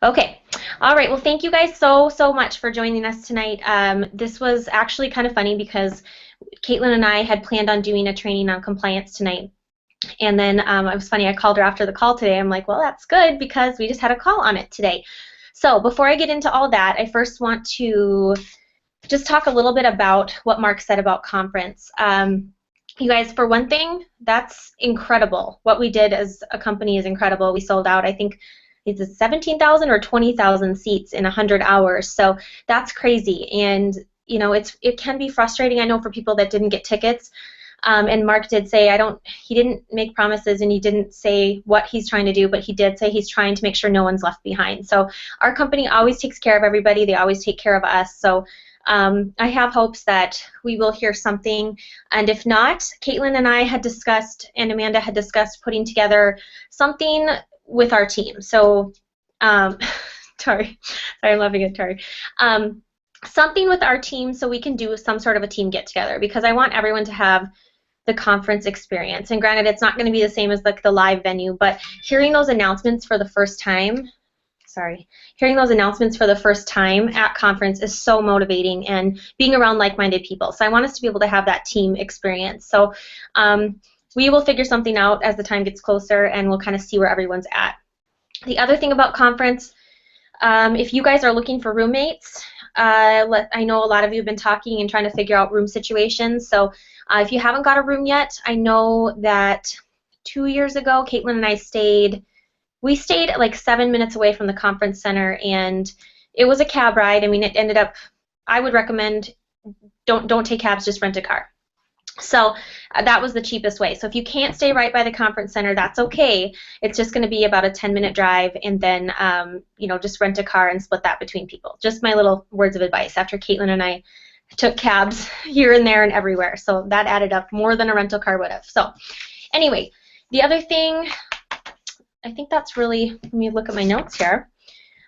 Okay. All right. Well, thank you guys so much for joining us tonight. This was actually kind of funny because Caitlin and I had planned on doing a training on compliance tonight. And then it was funny, I called her after the call today. I'm like, well, that's good because we just had a call on it today. So before I get into all that, I first want to just talk a little bit about what Mark said about conference. You guys, for one thing, that's incredible. What we did as a company is incredible. We sold out, I think, it's 17,000 or 20,000 seats in 100 hours. So that's crazy. And it can be frustrating. I know for people that didn't get tickets. And Mark did say, he didn't make promises and he didn't say what he's trying to do, but he did say he's trying to make sure no one's left behind. So our company always takes care of everybody. They always take care of us. So I have hopes that we will hear something. And if not, Caitlin and I had discussed, and Amanda had discussed putting together something with our team. So, sorry, I'm laughing at Tari. Something with our team so we can do some sort of a team get together because I want everyone to have the conference experience. And granted, it's not going to be the same as like the live venue, but hearing those announcements for the first time, hearing those announcements for the first time at conference is so motivating and being around like-minded people. So I want us to be able to have that team experience. So we will figure something out as the time gets closer and we'll kind of see where everyone's at. The other thing about conference, if you guys are looking for roommates, I know a lot of you have been talking and trying to figure out room situations. So if you haven't got a room yet, I know that 2 years ago, Caitlin and I stayed like 7 minutes away from the conference center, and it was a cab ride. I mean, it ended up, I would recommend don't take cabs, just rent a car. So that was the cheapest way. So if you can't stay right by the conference center, that's okay. It's just going to be about a 10-minute drive, and then just rent a car and split that between people. Just my little words of advice after Caitlin and I took cabs here and there and everywhere. So that added up more than a rental car would have. So anyway, the other thing, I think that's really, let me look at my notes here.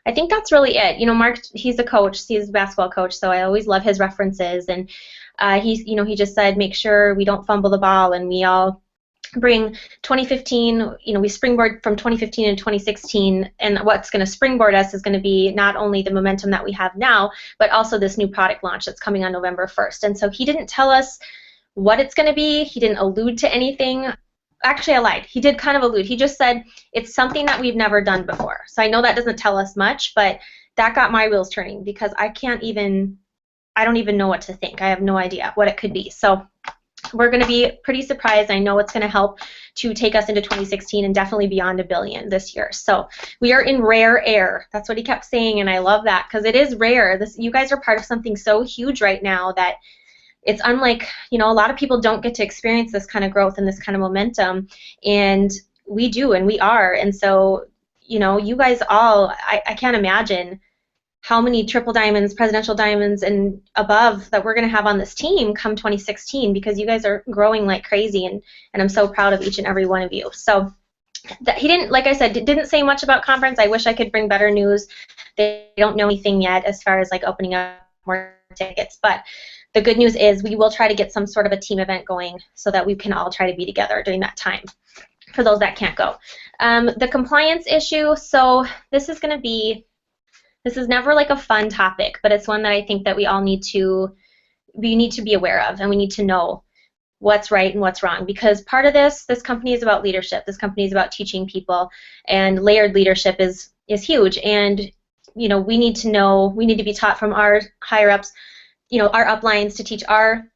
I think that's really it. Mark, he's a coach, he's a basketball coach, so I always love his references. And he just said, make sure we don't fumble the ball, and we all bring 2015, we springboard from 2015 and 2016, and what's going to springboard us is going to be not only the momentum that we have now, but also this new product launch that's coming on November 1st. And so he didn't tell us what it's going to be. He didn't allude to anything. Actually, I lied. He did kind of allude. He just said it's something that we've never done before. So I know that doesn't tell us much, but that got my wheels turning because I don't even know what to think. I have no idea what it could be. So we're going to be pretty surprised. I know it's going to help to take us into 2016 and definitely beyond $1 billion this year. So we are in rare air. That's what he kept saying, and I love that because it is rare. You guys are part of something so huge right now that it's unlike, a lot of people don't get to experience this kind of growth and this kind of momentum, and we do, and we are. And so, you guys all, I can't imagine how many triple diamonds, presidential diamonds, and above that we're going to have on this team come 2016 because you guys are growing like crazy, and I'm so proud of each and every one of you. So he didn't, like I said, didn't say much about conference. I wish I could bring better news. They don't know anything yet as far as like opening up more tickets, but the good news is we will try to get some sort of a team event going so that we can all try to be together during that time for those that can't go. The compliance issue, so this is never like a fun topic, but it's one that I think that we need to be aware of, and we need to know what's right and what's wrong, because part of this company is about leadership. This company is about teaching people, and layered leadership is huge, and we need to be taught from our higher ups, our uplines, to teach our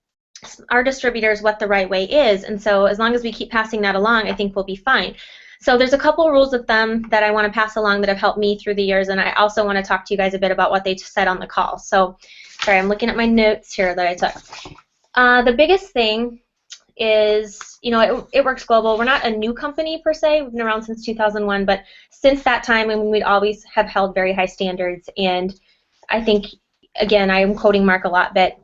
distributors what the right way is. And so as long as we keep passing that along, I think we'll be fine. So there's a couple rules of thumb that I want to pass along that have helped me through the years, and I also want to talk to you guys a bit about what they said on the call. So, sorry, I'm looking at my notes here that I took. The biggest thing is, it works global. We're not a new company per se. We've been around since 2001, but since that time, we'd always have held very high standards. And I think, again, I am quoting Mark a lot, but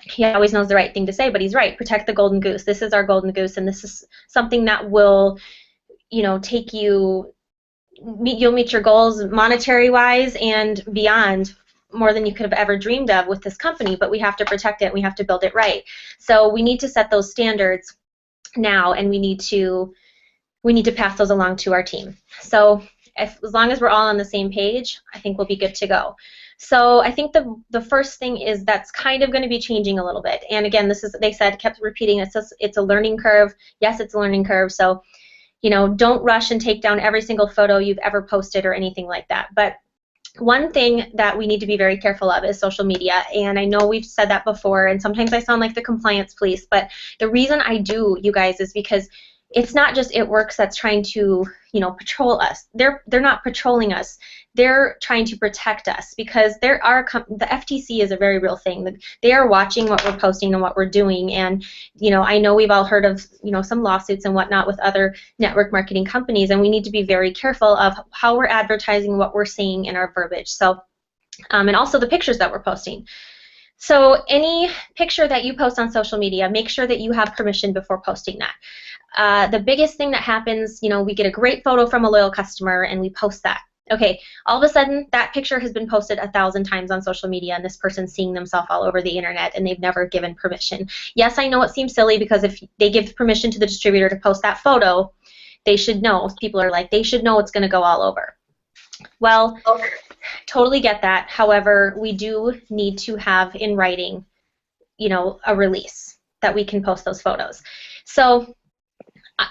he always knows the right thing to say, but he's right. Protect the golden goose. This is our golden goose, and this is something that will take you'll meet your goals monetary-wise and beyond more than you could have ever dreamed of with this company, but we have to protect it. We have to build it right. So we need to set those standards now, and we need to pass those along to our team. So as long as we're all on the same page, I think we'll be good to go. So I think the first thing is that's kind of going to be changing a little bit. And again, this is, they said, kept repeating, it's a learning curve. Yes, it's a learning curve. So, you know, don't rush and take down every single photo you've ever posted or anything like that. But one thing that we need to be very careful of is social media, and I know we've said that before, and sometimes I sound like the compliance police, but the reason I do, you guys, is because it's not just It Works that's trying to, you know, patrol us. They're not patrolling us. They're trying to protect us, because the FTC is a very real thing. They are watching what we're posting and what we're doing, and you know, I know we've all heard of, you know, some lawsuits and whatnot with other network marketing companies, and we need to be very careful of how we're advertising, what we're saying in our verbiage. So, and also the pictures that we're posting. So any picture that you post on social media, make sure that you have permission before posting that. The biggest thing that happens, you know, we get a great photo from a loyal customer and we post that. Okay, all of a sudden that picture has been posted 1,000 times on social media, and this person's seeing themselves all over the internet, and they've never given permission. Yes, I know it seems silly, because if they give permission to the distributor to post that photo, they should know. People are like, they should know it's going to go all over. Well, totally get that. However, we do need to have in writing, you know, a release that we can post those photos. So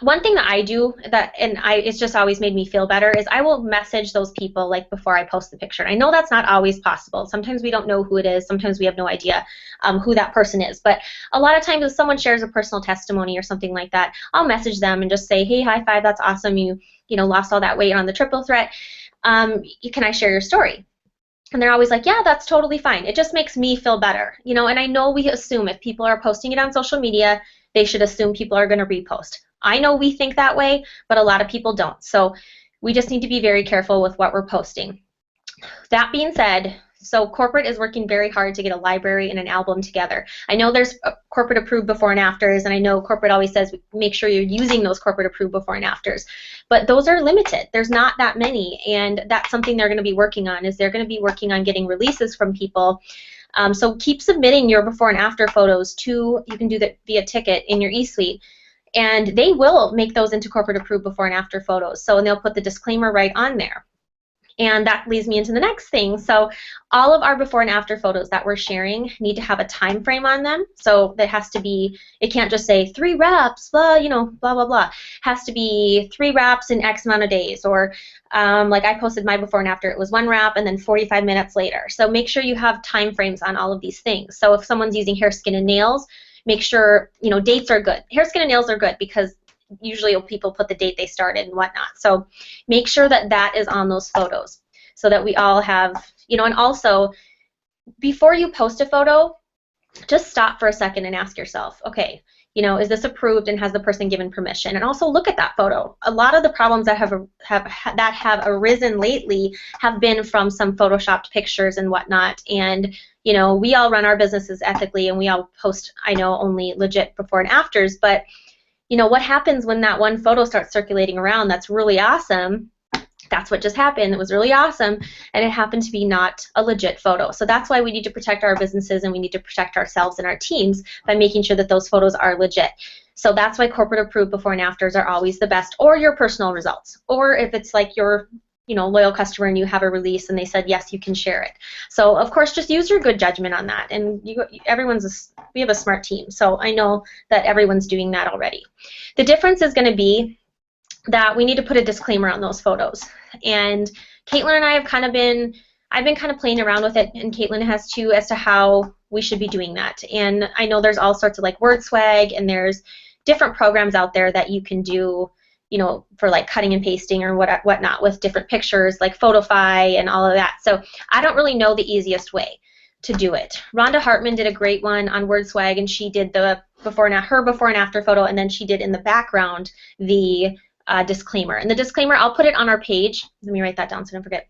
one thing that I do it's just always made me feel better is I will message those people like before I post the picture. I know that's not always possible. Sometimes we don't know who it is. Sometimes we have no idea who that person is. But a lot of times if someone shares a personal testimony or something like that, I'll message them and just say, hey, high five, that's awesome. You know, lost all that weight on the triple threat. Can I share your story? And they're always like, yeah, that's totally fine. It just makes me feel better, you know. And I know we assume if people are posting it on social media, they should assume people are going to repost. I know we think that way, but a lot of people don't. So we just need to be very careful with what we're posting. That being said, so corporate is working very hard to get a library and an album together. I know there's corporate approved before and afters, and I know corporate always says make sure you're using those corporate approved before and afters, but those are limited. There's not that many, and that's something they're going to be working on. Is they're going to be working on getting releases from people. So keep submitting your before and after photos to, you can do that via Ticket in your eSuite, and they will make those into corporate approved before and after photos. So, and they'll put the disclaimer right on there. And that leads me into the next thing. So all of our before and after photos that we're sharing need to have a time frame on them. So there has to be, it can't just say 3 wraps, blah, you know, blah, blah, blah. It has to be 3 wraps in X amount of days. Or like I posted my before and after, it was 1 wrap and then 45 minutes later. So make sure you have time frames on all of these things. So if someone's using hair, skin, and nails, make sure, you know, dates are good. Hair, skin, and nails are good because usually people put the date they started and whatnot. So make sure that that is on those photos so that we all have, you know, and also before you post a photo, just stop for a second and ask yourself, okay, you know, is this approved and has the person given permission? And also look at that photo. A lot of the problems that have arisen lately have been from some photoshopped pictures and whatnot. And you know, we all run our businesses ethically and we all post, I know, only legit before and afters, but you know, what happens when that one photo starts circulating around that's really awesome? That's what just happened. It was really awesome, and it happened to be not a legit photo. So that's why we need to protect our businesses and we need to protect ourselves and our teams by making sure that those photos are legit. So that's why corporate approved before and afters are always the best, or your personal results, or if it's like your, you know, loyal customer and you have a release and they said yes, you can share it. So of course, just use your good judgment on that. And we have a smart team, so I know that everyone's doing that already. The difference is going to be that we need to put a disclaimer on those photos. And Caitlin and I have I've been kind of playing around with it, and Caitlin has too, as to how we should be doing that. And I know there's all sorts of like WordSwag, and there's different programs out there that you can do, you know, for like cutting and pasting or whatnot with different pictures, like Photofy and all of that. So I don't really know the easiest way to do it. Rhonda Hartman did a great one on WordSwag, and she did the her before and after photo, and then she did in the background the disclaimer. And the disclaimer, I'll put it on our page. Let me write that down so I don't forget.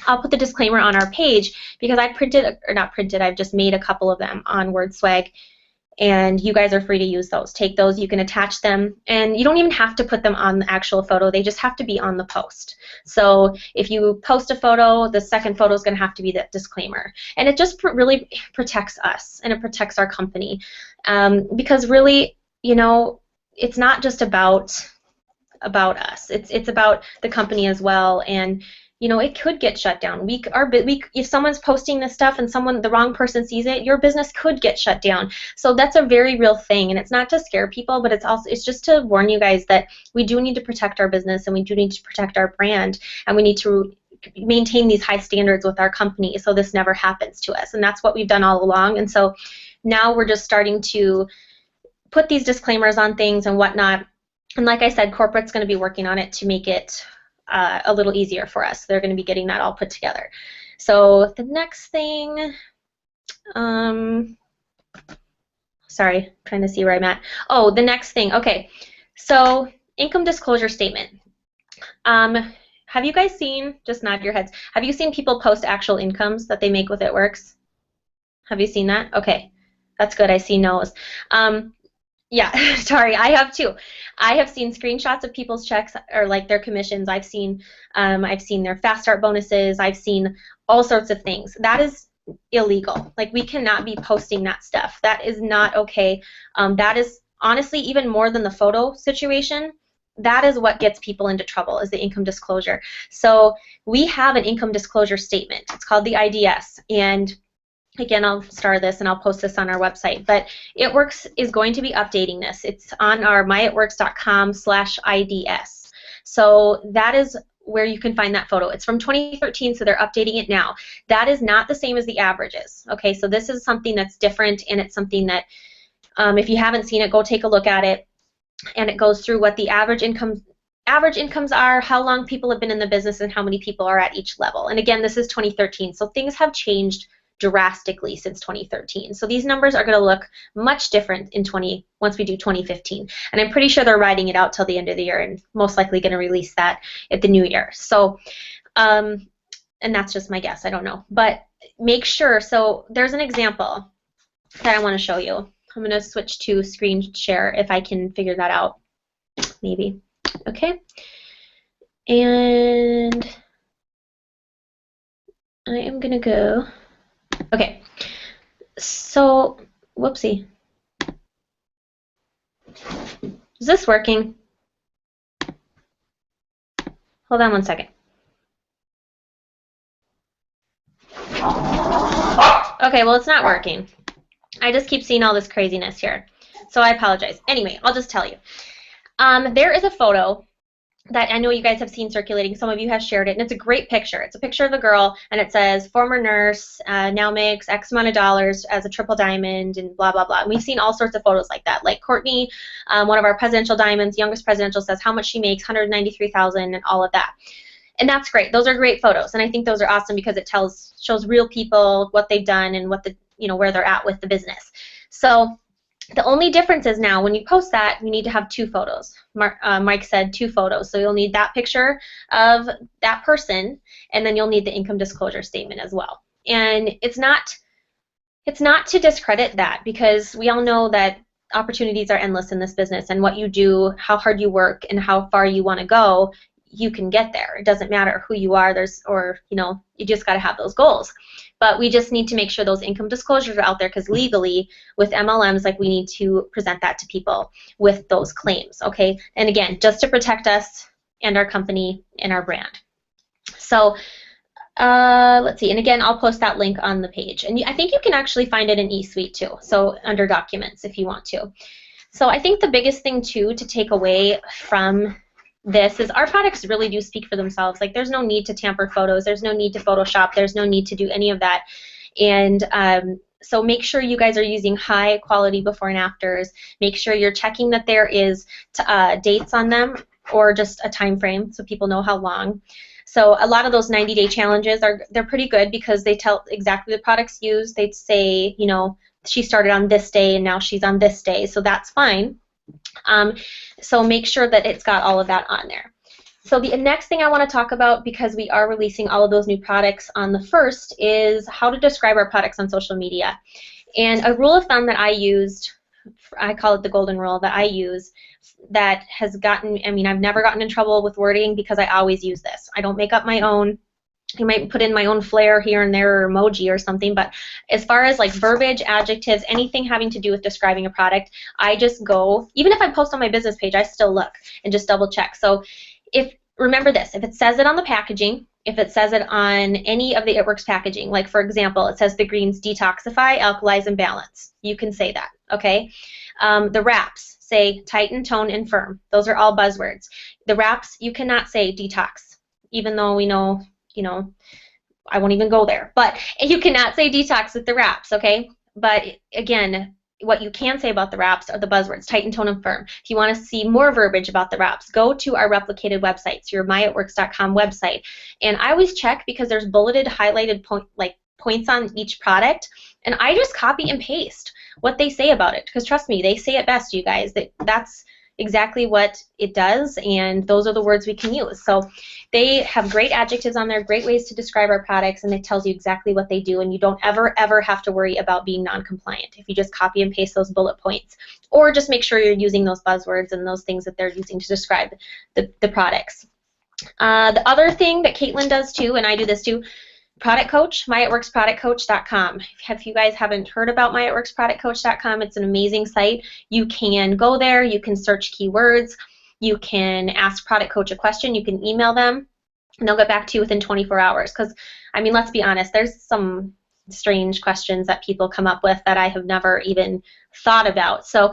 I'll put the disclaimer on our page because I've just made a couple of them on WordSwag, and you guys are free to use those. Take those, you can attach them, and you don't even have to put them on the actual photo. They just have to be on the post. So if you post a photo, the second photo is going to have to be that disclaimer. And it just really protects us, and it protects our company. Because really, you know, it's not just about about us. It's about the company as well, and you know, it could get shut down. If someone's posting this stuff and the wrong person sees it, your business could get shut down. So that's a very real thing, and it's not to scare people, but it's just to warn you guys that we do need to protect our business, and we do need to protect our brand, and we need to maintain these high standards with our company so this never happens to us. And that's what we've done all along. And so now we're just starting to put these disclaimers on things and whatnot. And like I said, corporate's going to be working on it to make it a little easier for us. They're going to be getting that all put together. So the next thing, sorry, I'm trying to see where I'm at. Oh, the next thing. Okay, so income disclosure statement. Have you guys seen, just nod your heads, have you seen people post actual incomes that they make with It Works? Have you seen that? Okay, that's good. I see no's. Yeah, sorry, I have too. I have seen screenshots of people's checks or like their commissions. I've seen their fast start bonuses. I've seen all sorts of things. That is illegal. Like, we cannot be posting that stuff. That is not okay. That is honestly even more than the photo situation. That is what gets people into trouble, is the income disclosure. So we have an income disclosure statement. It's called the IDS, and again, I'll star this and I'll post this on our website, but It Works is going to be updating this. It's on our myitworks.com/IDS. So that is where you can find that photo. It's from 2013, so they're updating it now. That is not the same as the averages. Okay, so this is something that's different, and it's something that if you haven't seen it, go take a look at it. And it goes through what the average incomes are, how long people have been in the business, and how many people are at each level. And again, this is 2013, so things have changed drastically since 2013. So these numbers are going to look much different once we do 2015. And I'm pretty sure they're writing it out till the end of the year, and most likely going to release that at the new year. So, and that's just my guess. I don't know. But make sure, so there's an example that I want to show you. I'm going to switch to screen share if I can figure that out. Maybe. Okay. And I am going to go. Okay, so, whoopsie. Is this working? Hold on one second. Okay, well, it's not working. I just keep seeing all this craziness here, so I apologize. Anyway, I'll just tell you. There is a photo that I know you guys have seen circulating. Some of you have shared it, and it's a great picture. It's a picture of a girl, and it says, former nurse, now makes X amount of dollars as a triple diamond, and blah, blah, blah. And we've seen all sorts of photos like that. Like Courtney, one of our presidential diamonds, youngest presidential, says how much she makes, $193,000, and all of that. And that's great. Those are great photos, and I think those are awesome because it shows real people, what they've done, and what where they're at with the business. So the only difference is now when you post that, you need to have 2 photos. Mike said 2 photos. So you'll need that picture of that person, and then you'll need the income disclosure statement as well. And it's not to discredit that, because we all know that opportunities are endless in this business, and what you do, how hard you work, and how far you want to go, you can get there. It doesn't matter who you are, you just got to have those goals. But we just need to make sure those income disclosures are out there, because legally with MLMs, like, we need to present that to people with those claims, okay? And again, just to protect us and our company and our brand. So let's see, and again, I'll post that link on the page. And I think you can actually find it in eSuite too, so under documents if you want to. So I think the biggest thing too to take away from this is our products really do speak for themselves. Like, there's no need to tamper photos, there's no need to Photoshop, there's no need to do any of that. And so make sure you guys are using high quality before and afters. Make sure you're checking that there is dates on them, or just a time frame so people know how long. So a lot of those 90-day challenges they're pretty good, because they tell exactly the products used. They'd say, she started on this day and now she's on this day, so that's fine. So make sure that it's got all of that on there. So the next thing I want to talk about, because we are releasing all of those new products on the 1st, is how to describe our products on social media. And a rule of thumb that I used, I call it the golden rule that I use, that has gotten, I've never gotten in trouble with wording, because I always use this. I don't make up my own. I might put in my own flair here and there or emoji or something, but as far as like verbiage, adjectives, anything having to do with describing a product, I just go, even if I post on my business page, I still look and just double check. So remember this, if it says it on the packaging, if it says it on any of the It Works packaging, like for example, it says the greens detoxify, alkalize, and balance. You can say that, okay? The wraps say tighten, tone, and firm. Those are all buzzwords. The wraps, you cannot say detox, even though we know, I won't even go there. But you cannot say detox with the wraps, okay? But again, what you can say about the wraps are the buzzwords, tighten, tone, and firm. If you want to see more verbiage about the wraps, go to our replicated websites, your myitworks.com website. And I always check because there's bulleted, highlighted points on each product, and I just copy and paste what they say about it. Because trust me, they say it best, you guys. That's exactly what it does, and those are the words we can use. So they have great adjectives on there, great ways to describe our products, and it tells you exactly what they do, and you don't ever have to worry about being non-compliant if you just copy and paste those bullet points, or just make sure you're using those buzzwords and those things that they're using to describe the products. The other thing that Caitlin does too, and I do this too, Product Coach, myitworksproductcoach.com. If you guys haven't heard about myitworksproductcoach.com, it's an amazing site. You can go there, you can search keywords, you can ask Product Coach a question, you can email them, and they'll get back to you within 24 hours. Because, I mean, let's be honest, there's some strange questions that people come up with that I have never even thought about. So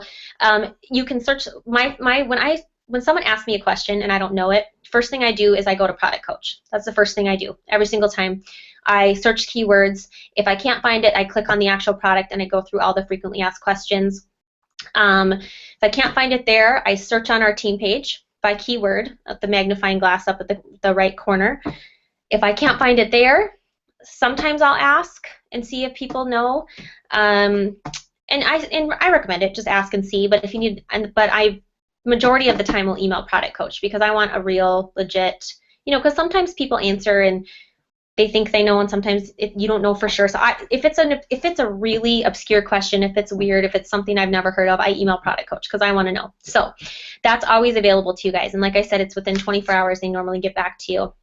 you can search, when someone asks me a question and I don't know it, first thing I do is I go to Product Coach. That's the first thing I do every single time. I search keywords. If I can't find it, I click on the actual product and I go through all the frequently asked questions. If I can't find it there, I search on our team page by keyword at the magnifying glass up at the right corner. If I can't find it there, sometimes I'll ask and see if people know. And I recommend it. Just ask and see. But if you need, majority of the time will email Product Coach because I want a real, legit, because sometimes people answer and they think they know, and sometimes you don't know for sure. So if it's a really obscure question, if it's weird, if it's something I've never heard of, I email Product Coach because I want to know. So that's always available to you guys. And like I said, it's within 24 hours. They normally get back to you.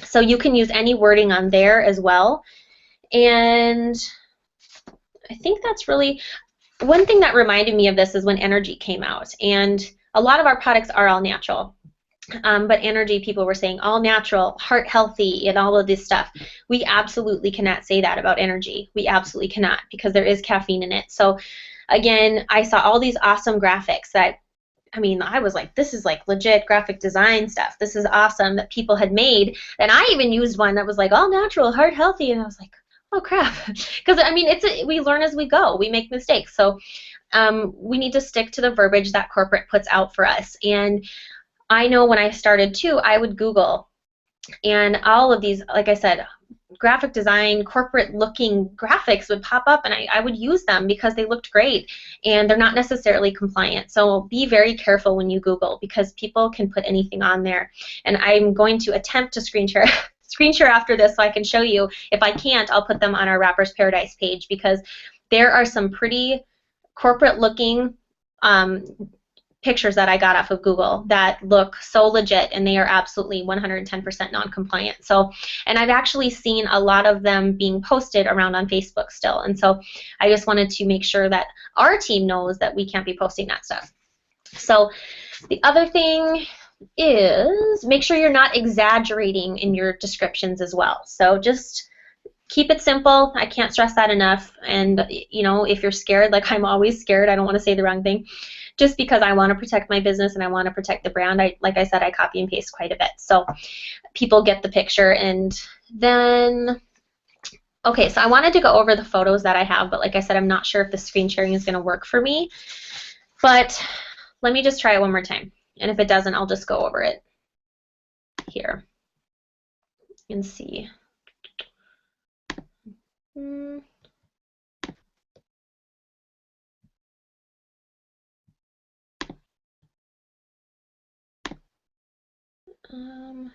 So you can use any wording on there as well. And I think that's really one thing that reminded me of this is when Energy came out. And a lot of our products are all natural. But Energy, people were saying all natural, heart healthy, and all of this stuff. We absolutely cannot say that about Energy. We absolutely cannot because there is caffeine in it. So again, I saw all these awesome graphics that, I was like, this is like legit graphic design stuff. This is awesome that people had made. And I even used one that was like all natural, heart healthy, and I was like, oh crap. Because we learn as we go. We make mistakes. So we need to stick to the verbiage that corporate puts out for us. And I know when I started too, I would Google, and all of these, like I said, graphic design, corporate looking graphics would pop up, and I would use them because they looked great, and they're not necessarily compliant. So be very careful when you Google because people can put anything on there. And I'm going to attempt to screen share after this so I can show you. If I can't, I'll put them on our Wrappers Paradise page because there are some pretty corporate looking pictures that I got off of Google that look so legit, and they are absolutely 110% non-compliant. So, and I've actually seen a lot of them being posted around on Facebook still, and so I just wanted to make sure that our team knows that we can't be posting that stuff. So the other thing is make sure you're not exaggerating in your descriptions as well. So just keep it simple. I can't stress that enough. And if you're scared, like I'm always scared, I don't want to say the wrong thing, just because I want to protect my business and I want to protect the brand. Like I said, I copy and paste quite a bit. So people get the picture. And then, okay, so I wanted to go over the photos that I have, but like I said, I'm not sure if the screen sharing is going to work for me. But let me just try it one more time. And if it doesn't, I'll just go over it here and see.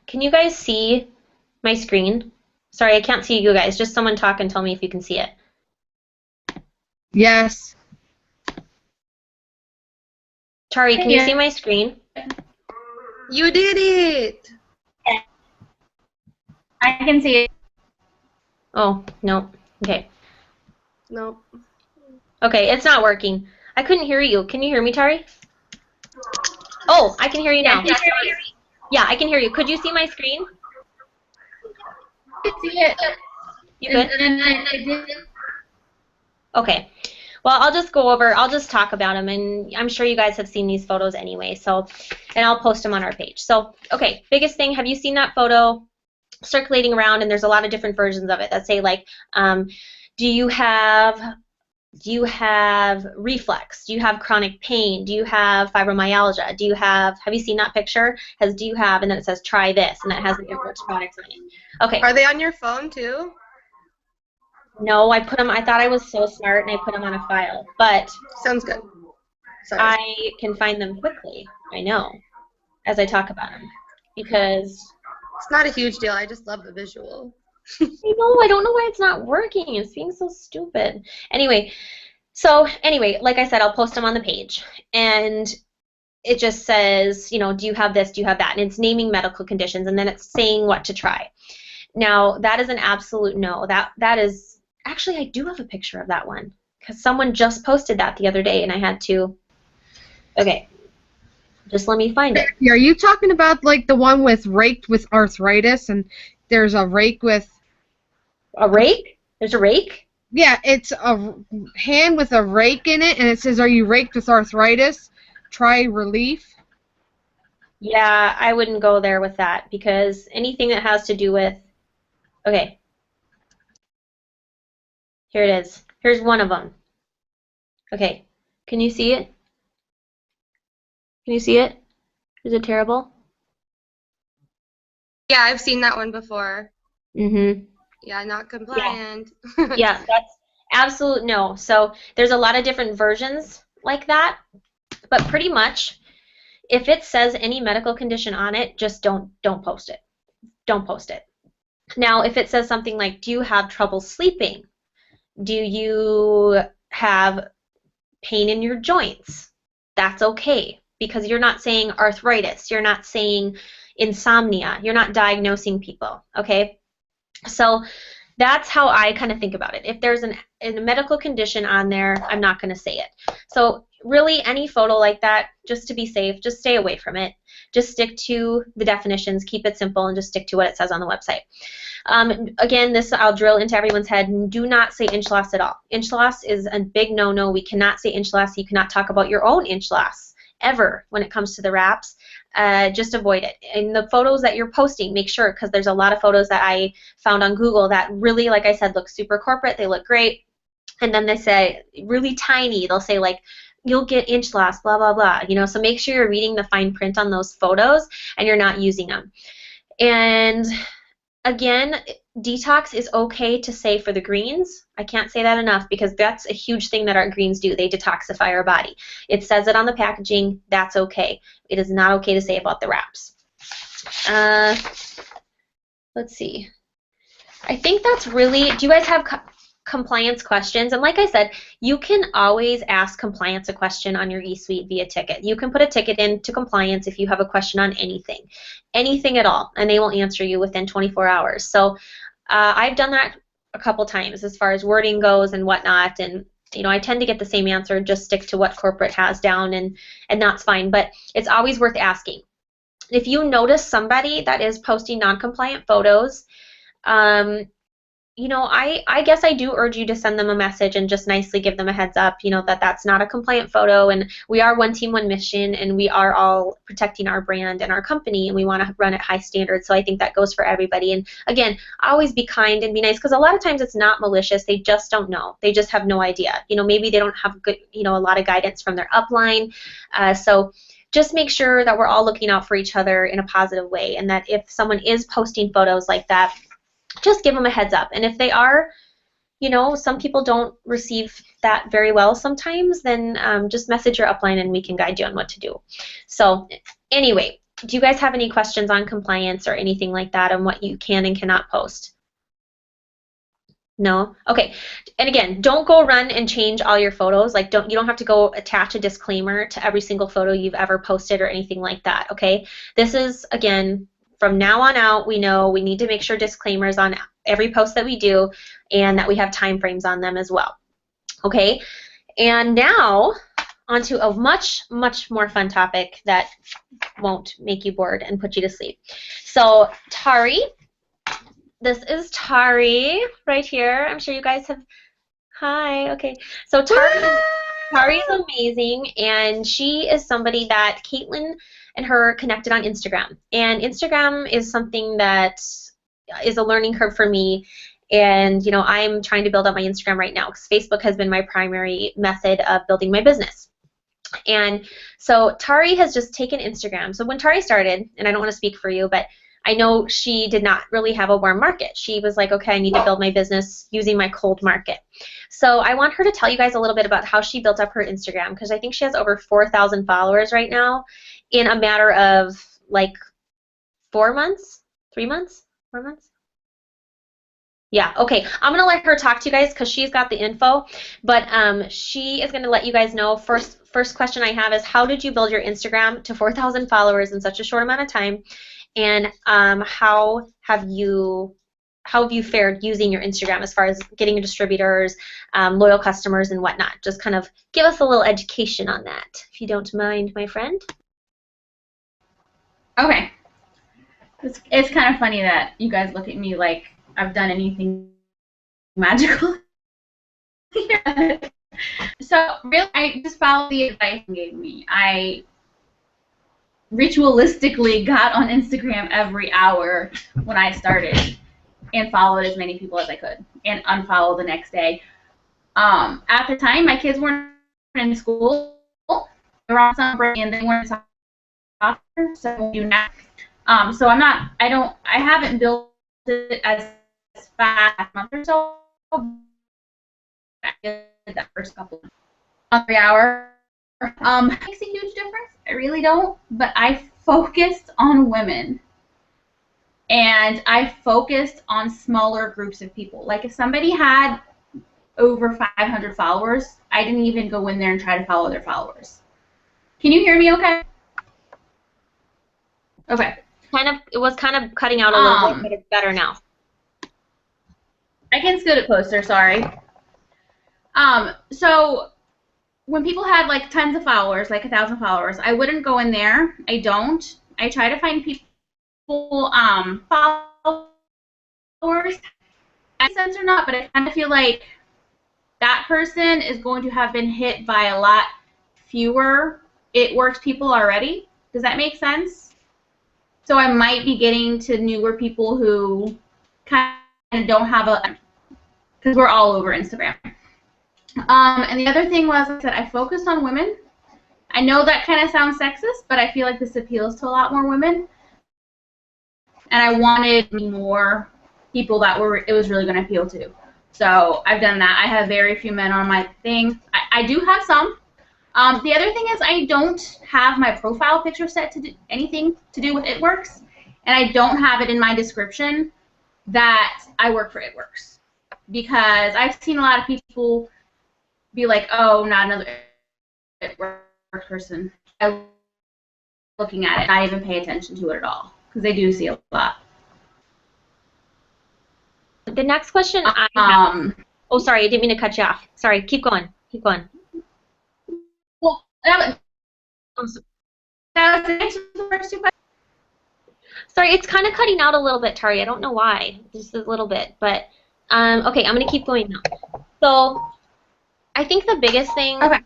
Can you guys see my screen? Sorry, I can't see you guys. Just someone talk and tell me if you can see it. Yes. Tari, can you see my screen? You did it! I can see it. Oh, no. Okay. Nope. Okay, it's not working. I couldn't hear you. Can you hear me, Tari? Oh, I can hear you now. Yeah, I can hear you. Could you see my screen? I see it. You good? And I did. Okay. Well, I'll just talk about them, and I'm sure you guys have seen these photos anyway, so, and I'll post them on our page. So, okay, biggest thing, have you seen that photo circulating around, and there's a lot of different versions of it that say, like, do you have reflux? Do you have chronic pain? Do you have fibromyalgia? Have you seen that picture? Do you have, and then it says try this, and that has the different products on it. Okay. Are they on your phone too? No, I thought I was so smart, and I put them on a file, but Sounds good. Sorry. I can find them quickly, I know, as I talk about them, because It's not a huge deal. I just love the visual. I don't know why it's not working. It's being so stupid. Anyway, like I said, I'll post them on the page, and it just says, do you have this, do you have that, and it's naming medical conditions, and then it's saying what to try. Now, that is an absolute no. That is, actually, I do have a picture of that one, because someone just posted that the other day, and I had to, okay, just let me find it. Are you talking about like the one with raked with arthritis, and there's a rake with a rake? There's a rake? Yeah, it's a hand with a rake in it, and it says, "Are you raked with arthritis? Try relief." Yeah, I wouldn't go there with that, because anything that has to do with, okay, here it is. Here's one of them. Okay, can you see it? Can you see it? Is it terrible? Yeah, I've seen that one before. Mm-hmm. Yeah, not compliant. Yeah, that's absolute no. So there's a lot of different versions like that, but pretty much if it says any medical condition on it, just don't post it. Don't post it. Now, if it says something like, do you have trouble sleeping? Do you have pain in your joints? That's okay, because you're not saying arthritis. You're not saying insomnia. You're not diagnosing people, okay? So that's how I kind of think about it. If there's a medical condition on there, I'm not going to say it. So really, any photo like that, just to be safe, just stay away from it. Just stick to the definitions, keep it simple, and just stick to what it says on the website. Again, this I'll drill into everyone's head. Do not say inch loss at all. Inch loss is a big no-no. We cannot say inch loss. You cannot talk about your own inch loss ever when it comes to the wraps. Just avoid it. In the photos that you're posting, make sure, because there's a lot of photos that I found on Google that really, like I said, look super corporate. They look great. And then they say really tiny. They'll say, like, you'll get inch loss, blah, blah, blah. So make sure you're reading the fine print on those photos and you're not using them. And again, detox is okay to say for the greens. I can't say that enough, because that's a huge thing that our greens do. They detoxify our body. It says it on the packaging. That's okay. It is not okay to say about the wraps. Let's see. I think that's really, do you guys have compliance questions? And like I said, you can always ask compliance a question on your eSuite via ticket. You can put a ticket into compliance if you have a question on anything at all, and they will answer you within 24 hours. So I've done that a couple times as far as wording goes and whatnot, and I tend to get the same answer. Just stick to what corporate has down, and that's fine. But it's always worth asking. If you notice somebody that is posting non-compliant photos, I guess I do urge you to send them a message and just nicely give them a heads up, that that's not a compliant photo, and we are one team, one mission, and we are all protecting our brand and our company, and we want to run at high standards. So I think that goes for everybody. And again, always be kind and be nice, because a lot of times it's not malicious. They just don't know. They just have no idea. Maybe they don't have good, a lot of guidance from their upline. So just make sure that we're all looking out for each other in a positive way, and that if someone is posting photos like that, just give them a heads up. And if they are, some people don't receive that very well sometimes, then just message your upline and we can guide you on what to do. So anyway, do you guys have any questions on compliance or anything like that, on what you can and cannot post? No? Okay. And again, don't go run and change all your photos. Like, you don't have to go attach a disclaimer to every single photo you've ever posted or anything like that, okay? This is, again, from now on out, we know we need to make sure disclaimers on every post that we do and that we have time frames on them as well. Okay, and now onto a much, much more fun topic that won't make you bored and put you to sleep. So Tari, this is Tari right here. I'm sure you guys have, hi, okay. So Tari is amazing, and she is somebody that Caitlin and her connected on Instagram. And Instagram is something that is a learning curve for me. And, you know, I'm trying to build up my Instagram right now because Facebook has been my primary method of building my business. And so Tari has just taken Instagram. So when Tari started, and I don't want to speak for you, but I know she did not really have a warm market. She was like, okay, I need to build my business using my cold market. So I want her to tell you guys a little bit about how she built up her Instagram, because I think she has over 4,000 followers right now in a matter of like 4 months, 3 months, 4 months? Yeah, okay. I'm going to let her talk to you guys because she's got the info, but she is going to let you guys know. First question I have is, how did you build your Instagram to 4,000 followers in such a short amount of time, and how have you fared using your Instagram as far as getting your distributors, loyal customers, and whatnot? Just kind of give us a little education on that, if you don't mind, my friend. Okay. It's kind of funny that you guys look at me like I've done anything magical. So really, I just followed the advice you gave me. I ritualistically got on Instagram every hour when I started and followed as many people as I could and unfollowed the next day. At the time, my kids weren't in school. They were on summer break and they weren't in soccer, so do not. So I haven't built it as fast as a month or so. I did that first couple of 3 hours. It makes a huge difference. I really don't, but I focused on women. And I focused on smaller groups of people. Like if somebody had over 500 followers, I didn't even go in there and try to follow their followers. Can you hear me okay? Okay. It was kind of cutting out a little bit, but it's better now. I can scoot it closer, sorry. So when people had like tons of followers, like 1,000 followers, I wouldn't go in there. I don't. I try to find people followers. I sense or not, but I kind of feel like that person is going to have been hit by a lot fewer It Works people already. Does that make sense? So I might be getting to newer people who kind of don't have because we're all over Instagram. And the other thing was that I focused on women. I know that kind of sounds sexist, but I feel like this appeals to a lot more women. And I wanted more people that it was really going to appeal to. So I've done that. I have very few men on my thing. I do have some. The other thing is I don't have my profile picture set to do anything to do with It Works, and I don't have it in my description that I work for It Works, because I've seen a lot of people be like, oh, not another It Works person. I'm looking at it, not even pay attention to it at all, because they do see a lot. The next question I have. Oh, sorry, I didn't mean to cut you off. Sorry, keep going. Keep going. Well, that was the answer to the first two questions. Sorry, it's kind of cutting out a little bit, Tari. I don't know why, just a little bit. But okay, I'm gonna keep going now. So I think the biggest thing. Okay.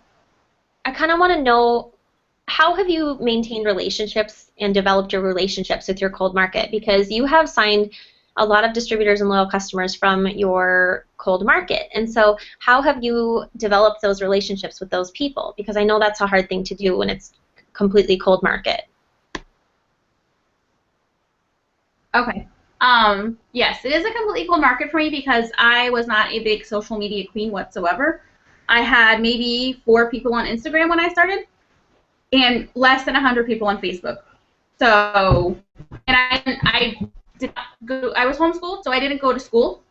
I kind of want to know, how have you maintained relationships and developed your relationships with your cold market? Because you have signed a lot of distributors and loyal customers from your cold market. And so how have you developed those relationships with those people? Because I know that's a hard thing to do when it's completely cold market. Okay. Yes, it is a completely cold market for me because I was not a big social media queen whatsoever. I had maybe 4 people on Instagram when I started and less than 100 people on Facebook. So, and I did not go, I was homeschooled, so I didn't go to school.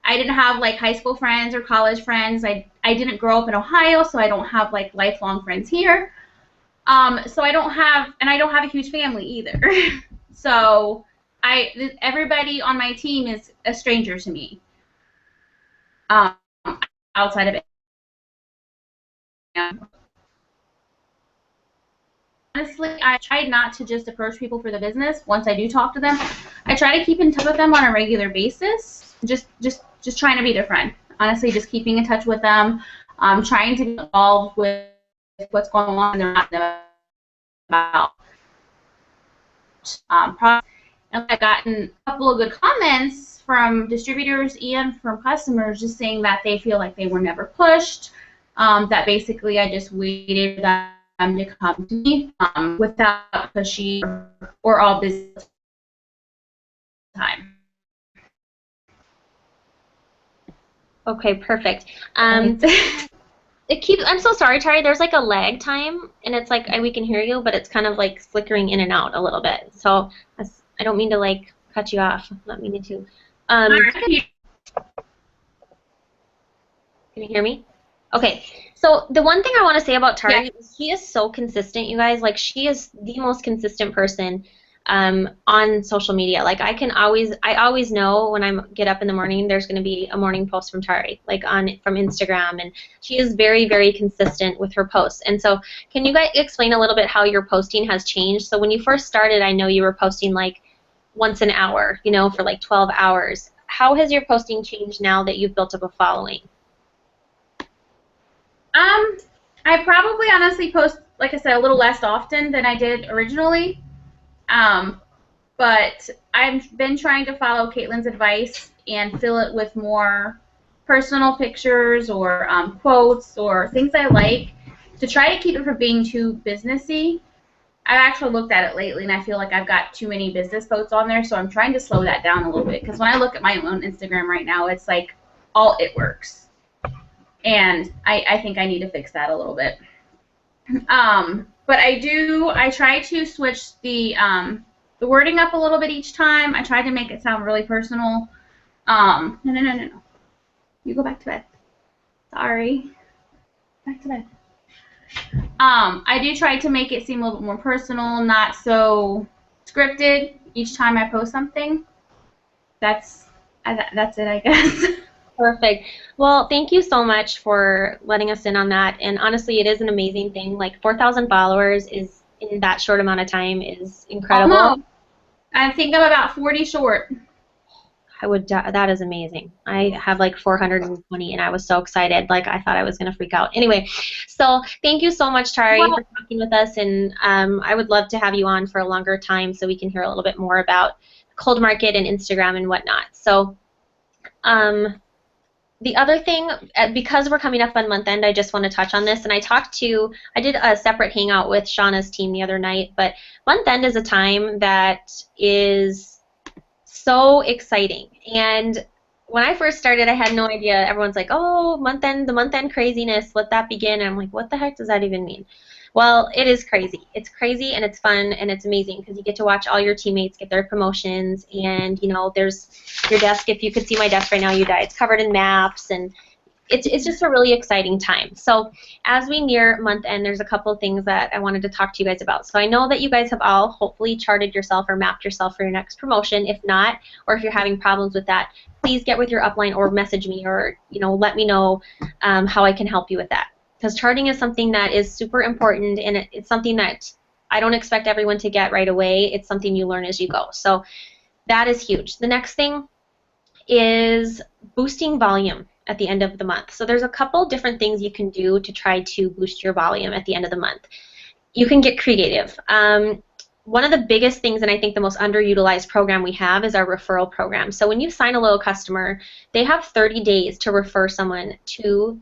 I didn't have like high school friends or college friends. I didn't grow up in Ohio, so I don't have like lifelong friends here. So I don't have, and I don't have a huge family either. So everybody on my team is a stranger to me. Outside of it. Honestly, I try not to just approach people for the business. Once I do talk to them, I try to keep in touch with them on a regular basis. Just trying to be their friend. Honestly, just keeping in touch with them, trying to be involved with what's going on in their lives about products. And I've gotten a couple of good comments from distributors and from customers just saying that they feel like they were never pushed, that basically I just waited for them to come to me without pushy or all business time. Okay, perfect. It keeps. I'm so sorry, Tari. There's like a lag time, and it's like we can hear you, but it's kind of like flickering in and out a little bit. So I don't mean to like cut you off. Not meaning to. Can you hear me? Okay. So the one thing I want to say about Tari is she is so consistent, you guys. Like she is the most consistent person on social media. Like I always know when I get up in the morning, there's going to be a morning post from Tari, like from Instagram, and she is very, very consistent with her posts. And so, can you guys explain a little bit how your posting has changed? So when you first started, I know you were posting like once an hour, you know, for like 12 hours. How has your posting changed now that you've built up a following? I probably honestly post, like I said, a little less often than I did originally. But I've been trying to follow Caitlin's advice and fill it with more personal pictures or quotes or things I like to try to keep it from being too businessy. I've actually looked at it lately, and I feel like I've got too many business quotes on there, so I'm trying to slow that down a little bit. Because when I look at my own Instagram right now, it's like all it works. And I think I need to fix that a little bit. But I try to switch the wording up a little bit each time. I try to make it sound really personal. No. You go back to bed. Sorry. Back to bed. I do try to make it seem a little bit more personal, not so scripted each time I post something. That's it, I guess. Perfect. Well, thank you so much for letting us in on that. And honestly, it is an amazing thing. Like 4,000 followers is in that short amount of time is incredible. Oh, no. I think I'm about 40 short. That is amazing. I have like 420, and I was so excited. Like I thought I was gonna freak out. Anyway, so thank you so much, Tari, for talking with us, and I would love to have you on for a longer time so we can hear a little bit more about Cold Market and Instagram and whatnot. So, the other thing, because we're coming up on month end, I just want to touch on this. And I did a separate hangout with Shauna's team the other night, but month end is a time that is so exciting. And when I first started, I had no idea. Everyone's like, oh, the month end craziness, let that begin. And I'm like, what the heck does that even mean? Well, it is crazy. It's crazy, and it's fun, and it's amazing because you get to watch all your teammates get their promotions, and you know, there's your desk. If you could see my desk right now, it's covered in maps, and it's just a really exciting time. So as we near month end, there's a couple of things that I wanted to talk to you guys about. So I know that you guys have all hopefully charted yourself or mapped yourself for your next promotion. If not, or if you're having problems with that, please get with your upline or message me, or let me know how I can help you with that. Because charting is something that is super important, and it's something that I don't expect everyone to get right away. It's something you learn as you go. So that is huge. The next thing is boosting volume at the end of the month. So there's a couple different things you can do to try to boost your volume at the end of the month. You can get creative. One of the biggest things, and I think the most underutilized program we have, is our referral program. So when you sign a loyal customer, they have 30 days to refer someone to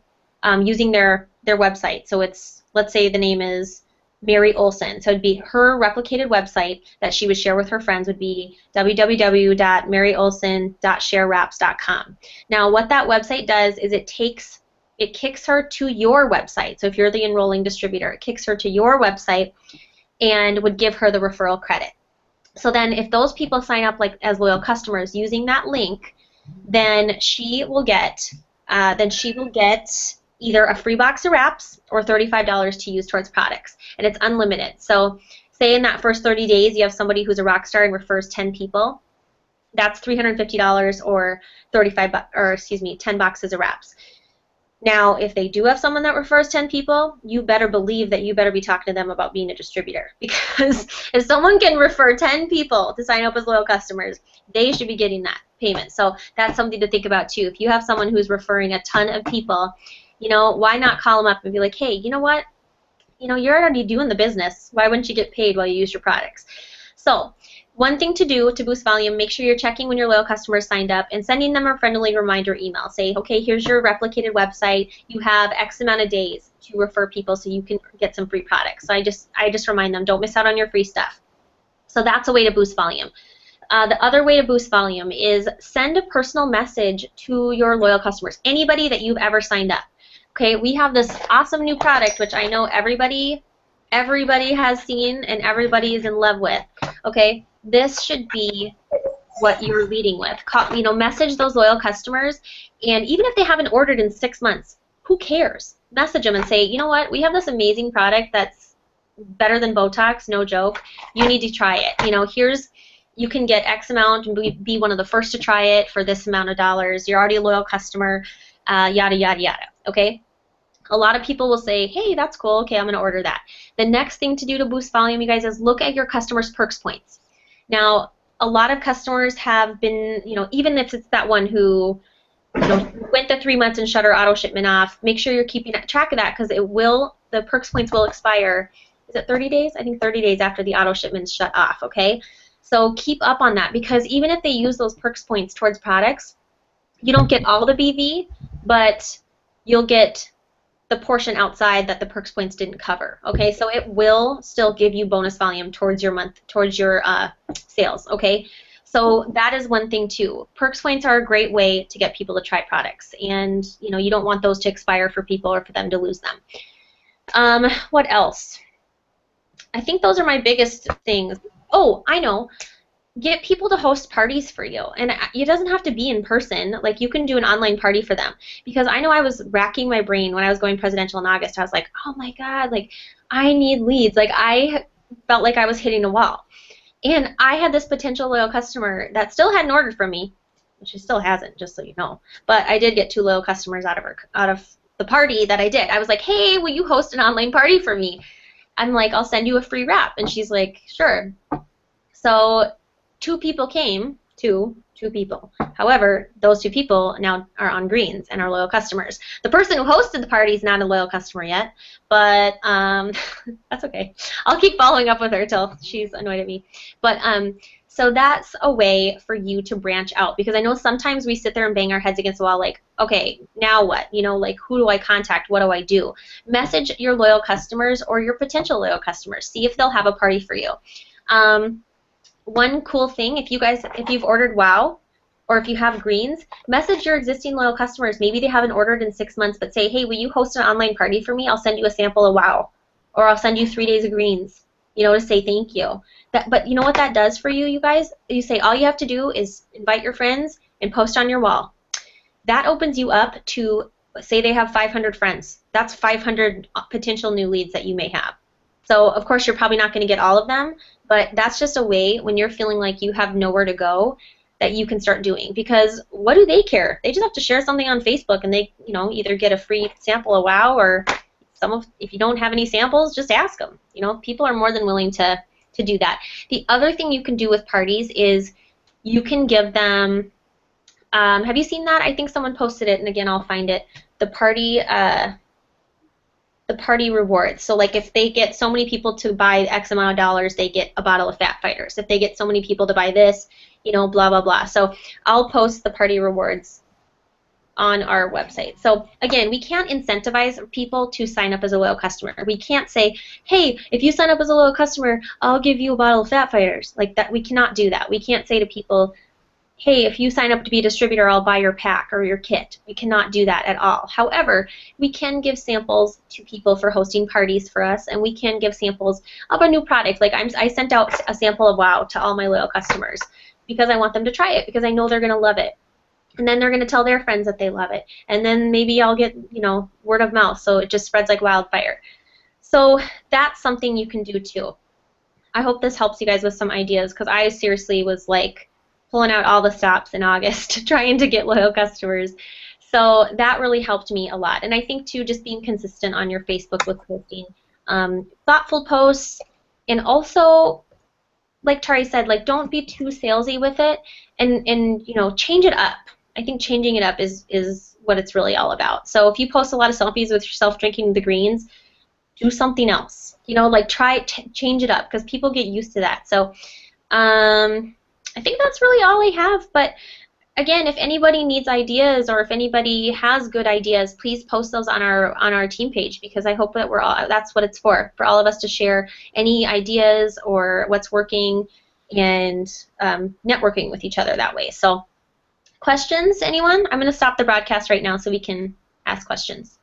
using their website. So let's say the name is Mary Olson. So it'd be her replicated website that she would share with her friends would be www.maryolson.sharewraps.com. Now what that website does is it kicks her to your website. So if you're the enrolling distributor, it kicks her to your website and would give her the referral credit. So then if those people sign up as loyal customers using that link, then she will get either a free box of wraps or $35 to use towards products, and it's unlimited. So say in that first 30 days you have somebody who's a rock star and refers 10 people, That's $350 or 10 boxes of wraps. Now, if they do have someone that refers 10 people, you better believe that you better be talking to them about being a distributor, because if someone can refer 10 people to sign up as loyal customers, they should be getting that payment. So that's something to think about too. If you have someone who's referring a ton of people, you know, why not call them up and be like, hey, you know what? You know, you're already doing the business. Why wouldn't you get paid while you use your products? So one thing to do to boost volume, make sure you're checking when your loyal customers signed up and sending them a friendly reminder email. Say, okay, here's your replicated website. You have X amount of days to refer people so you can get some free products. So I just remind them, don't miss out on your free stuff. So that's a way to boost volume. The other way to boost volume is send a personal message to your loyal customers, anybody that you've ever signed up. Okay, we have this awesome new product, which I know everybody has seen and everybody is in love with. Okay, this should be what you're leading with. You know, message those loyal customers, and even if they haven't ordered in 6 months, who cares? Message them and say, you know what, we have this amazing product that's better than Botox, no joke. You need to try it. You know, you can get X amount and be one of the first to try it for this amount of dollars. You're already a loyal customer, yada, yada, yada, okay? A lot of people will say, hey, that's cool, okay, I'm going to order that. The next thing to do to boost volume, you guys, is look at your customers' perks points. Now, a lot of customers have been, you know, even if it's that one who, you know, went the 3 months and shut her auto shipment off, make sure you're keeping track of that, because the perks points will expire, is it 30 days? I think 30 days after the auto shipment's shut off, okay? So keep up on that, because even if they use those perks points towards products, you don't get all the BV, but you'll get the portion outside that the perks points didn't cover. Okay, so it will still give you bonus volume towards your sales. Okay, so that is one thing too. Perks points are a great way to get people to try products, and you know, you don't want those to expire for people or for them to lose them. What else? I think those are my biggest things. Oh, I know. Get people to host parties for you, and it doesn't have to be in person. Like, you can do an online party for them, because I know I was racking my brain when I was going presidential in August. I was like, oh my god, like, I need leads. Like, I felt like I was hitting a wall, and I had this potential loyal customer that still hadn't ordered from me, which she still hasn't, just so you know, but I did get 2 loyal customers out of the party that I did. I was like, hey, will you host an online party for me? I'm like, I'll send you a free wrap, and she's like, sure. So 2 people came, two people. However, those 2 people now are on greens and are loyal customers. The person who hosted the party is not a loyal customer yet, but that's okay. I'll keep following up with her till she's annoyed at me. But so that's a way for you to branch out, because I know sometimes we sit there and bang our heads against the wall like, okay, now what? You know, like, who do I contact? What do I do? Message your loyal customers or your potential loyal customers. See if they'll have a party for you. One cool thing, if you've ordered WOW, or if you have greens, message your existing loyal customers. Maybe they haven't ordered in 6 months, but say, hey, will you host an online party for me? I'll send you a sample of WOW, or I'll send you 3 days of greens, you know, to say thank you. But you know what that does for you, you guys? You say all you have to do is invite your friends and post on your wall. That opens you up to, say they have 500 friends. That's 500 potential new leads that you may have. So, of course, you're probably not going to get all of them, but that's just a way, when you're feeling like you have nowhere to go, that you can start doing. Because what do they care? They just have to share something on Facebook, and they, you know, either get a free sample of WOW, or if you don't have any samples, just ask them. You know, people are more than willing to do that. The other thing you can do with parties is you can give them, have you seen that? I think someone posted it, and again, I'll find it. The party rewards. So, like, if they get so many people to buy X amount of dollars, they get a bottle of Fat Fighters. If they get so many people to buy this, you know, blah, blah, blah. So I'll post the party rewards on our website. So, again, we can't incentivize people to sign up as a loyal customer. We can't say, hey, if you sign up as a loyal customer, I'll give you a bottle of Fat Fighters. Like that, we cannot do that. We can't say to people, hey, if you sign up to be a distributor, I'll buy your pack or your kit. We cannot do that at all. However, we can give samples to people for hosting parties for us, and we can give samples of a new product. Like, I sent out a sample of WOW to all my loyal customers because I want them to try it, because I know they're going to love it. And then they're going to tell their friends that they love it. And then maybe I'll get, you know, word of mouth, so it just spreads like wildfire. So that's something you can do too. I hope this helps you guys with some ideas, because I seriously was like pulling out all the stops in August, trying to get loyal customers. So that really helped me a lot. And I think, too, just being consistent on your Facebook with posting thoughtful posts, and also, like Tari said, like, don't be too salesy with it, and you know, change it up. I think changing it up is what it's really all about. So if you post a lot of selfies with yourself drinking the greens, do something else. You know, like change it up, because people get used to that. So I think that's really all I have. But again, if anybody needs ideas, or if anybody has good ideas, please post those on our team page, because I hope that that's what it's for all of us to share any ideas or what's working, and networking with each other that way. So questions, anyone? I'm going to stop the broadcast right now so we can ask questions.